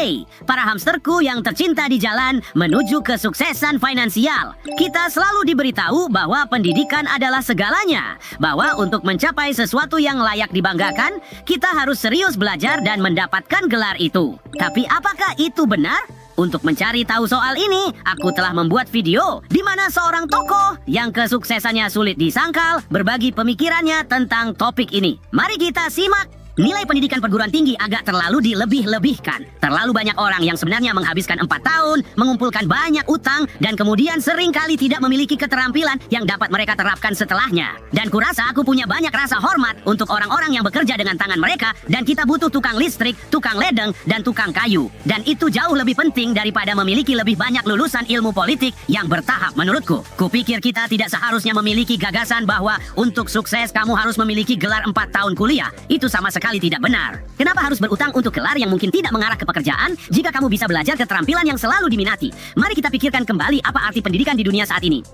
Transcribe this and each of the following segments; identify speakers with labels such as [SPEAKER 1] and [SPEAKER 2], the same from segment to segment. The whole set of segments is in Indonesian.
[SPEAKER 1] Hey, para hamsterku yang tercinta di jalan menuju kesuksesan finansial. Kita selalu diberitahu bahwa pendidikan adalah segalanya. Bahwa untuk mencapai sesuatu yang layak dibanggakan, kita harus serius belajar dan mendapatkan gelar itu. Tapi apakah itu benar? Untuk mencari tahu soal ini, aku telah membuat video di mana seorang tokoh yang kesuksesannya sulit disangkal berbagi pemikirannya tentang topik ini. Mari kita simak. Nilai pendidikan perguruan tinggi agak terlalu dilebih-lebihkan. Terlalu banyak orang yang sebenarnya menghabiskan 4 tahun, mengumpulkan banyak utang, dan kemudian seringkali tidak memiliki keterampilan yang dapat mereka terapkan setelahnya. Dan kurasa aku punya banyak rasa hormat untuk orang-orang yang bekerja dengan tangan mereka, dan kita butuh tukang listrik, tukang ledeng, dan tukang kayu. Dan itu jauh lebih penting daripada memiliki lebih banyak lulusan ilmu politik yang bertahap menurutku. Kupikir kita tidak seharusnya memiliki gagasan bahwa untuk sukses kamu harus memiliki gelar 4 tahun kuliah. Itu sama sekali tidak benar. Kenapa harus berutang untuk gelar yang mungkin tidak mengarah ke pekerjaan jika kamu bisa belajar keterampilan yang selalu diminati? Mari kita pikirkan kembali apa arti pendidikan di dunia saat ini.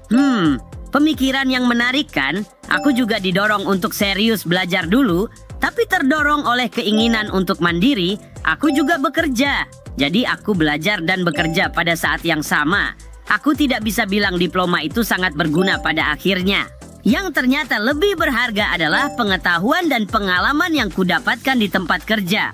[SPEAKER 1] Pemikiran yang menarik kan? Aku juga didorong untuk serius belajar dulu, tapi terdorong oleh keinginan untuk mandiri, aku juga bekerja. Jadi aku belajar dan bekerja pada saat yang sama. Aku tidak bisa bilang diploma itu sangat berguna pada akhirnya. Yang ternyata lebih berharga adalah pengetahuan dan pengalaman yang kudapatkan di tempat kerja.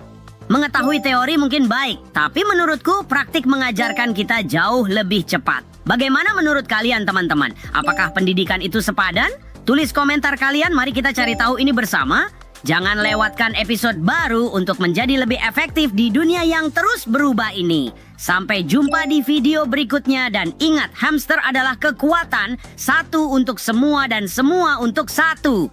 [SPEAKER 1] Mengetahui teori mungkin baik, tapi menurutku praktik mengajarkan kita jauh lebih cepat. Bagaimana menurut kalian teman-teman? Apakah pendidikan itu sepadan? Tulis komentar kalian, mari kita cari tahu ini bersama. Jangan lewatkan episode baru untuk menjadi lebih efektif di dunia yang terus berubah ini. Sampai jumpa di video berikutnya dan ingat, hamster adalah kekuatan, satu untuk semua dan semua untuk satu.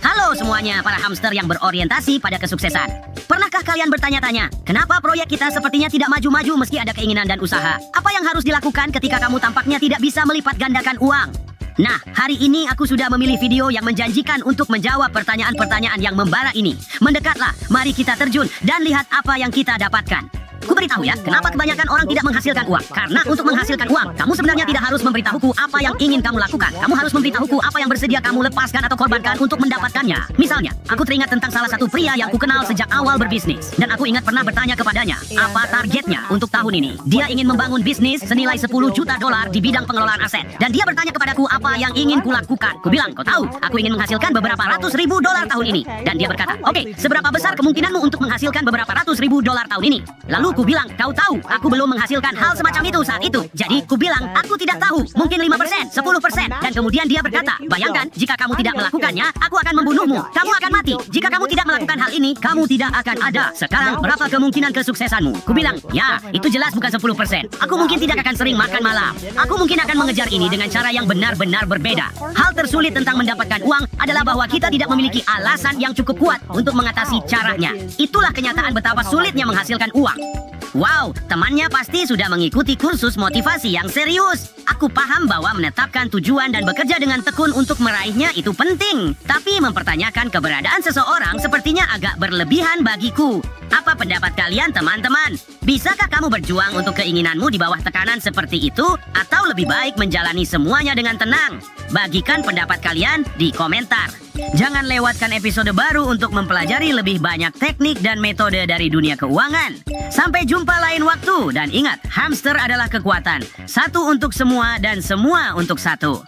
[SPEAKER 1] Halo semuanya, para hamster yang berorientasi pada kesuksesan. Pernahkah kalian bertanya-tanya, kenapa proyek kita sepertinya tidak maju-maju meski ada keinginan dan usaha? Apa yang harus dilakukan ketika kamu tampaknya tidak bisa melipat gandakan uang? Nah, hari ini aku sudah memilih video yang menjanjikan untuk menjawab pertanyaan-pertanyaan yang membara ini. Mendekatlah, mari kita terjun dan lihat apa yang kita dapatkan. Ku beritahu ya, kenapa kebanyakan orang tidak menghasilkan uang? Karena untuk menghasilkan uang, kamu sebenarnya tidak harus memberitahuku apa yang ingin kamu lakukan. Kamu harus memberitahuku apa yang bersedia kamu lepaskan atau korbankan untuk mendapatkannya. Misalnya, aku teringat tentang salah satu pria yang kukenal sejak awal berbisnis. Dan aku ingat pernah bertanya kepadanya, apa targetnya untuk tahun ini? Dia ingin membangun bisnis senilai $10 juta di bidang pengelolaan aset. Dan dia bertanya kepadaku apa yang ingin kulakukan. Ku bilang, kau tahu, aku ingin menghasilkan beberapa ratus ribu dolar tahun ini. Dan dia berkata, oke, seberapa besar kemungkinanmu untuk menghasilkan beberapa ratus ribu dolar tahun ini? Lalu ku bilang, kau tahu, aku belum menghasilkan hal semacam itu saat itu. Jadi, ku bilang, aku tidak tahu. Mungkin 5%, 10%. Dan kemudian dia berkata, bayangkan, jika kamu tidak melakukannya, aku akan membunuhmu. Kamu akan mati. Jika kamu tidak melakukan hal ini, kamu tidak akan ada. Sekarang, berapa kemungkinan kesuksesanmu? Ku bilang, ya, itu jelas bukan 10%. Aku mungkin tidak akan sering makan malam. Aku mungkin akan mengejar ini dengan cara yang benar-benar berbeda. Hal tersulit tentang mendapatkan uang adalah bahwa kita tidak memiliki alasan yang cukup kuat untuk mengatasi caranya. Itulah kenyataan betapa sulitnya menghasilkan uang. Wow, temannya pasti sudah mengikuti kursus motivasi yang serius. Aku paham bahwa menetapkan tujuan dan bekerja dengan tekun untuk meraihnya itu penting. Tapi mempertanyakan keberadaan seseorang sepertinya agak berlebihan bagiku. Apa pendapat kalian teman-teman? Bisakah kamu berjuang untuk keinginanmu di bawah tekanan seperti itu? Atau lebih baik menjalani semuanya dengan tenang? Bagikan pendapat kalian di komentar. Jangan lewatkan episode baru untuk mempelajari lebih banyak teknik dan metode dari dunia keuangan. Sampai jumpa lain waktu dan ingat, hamster adalah kekuatan. Satu untuk semua dan semua untuk satu.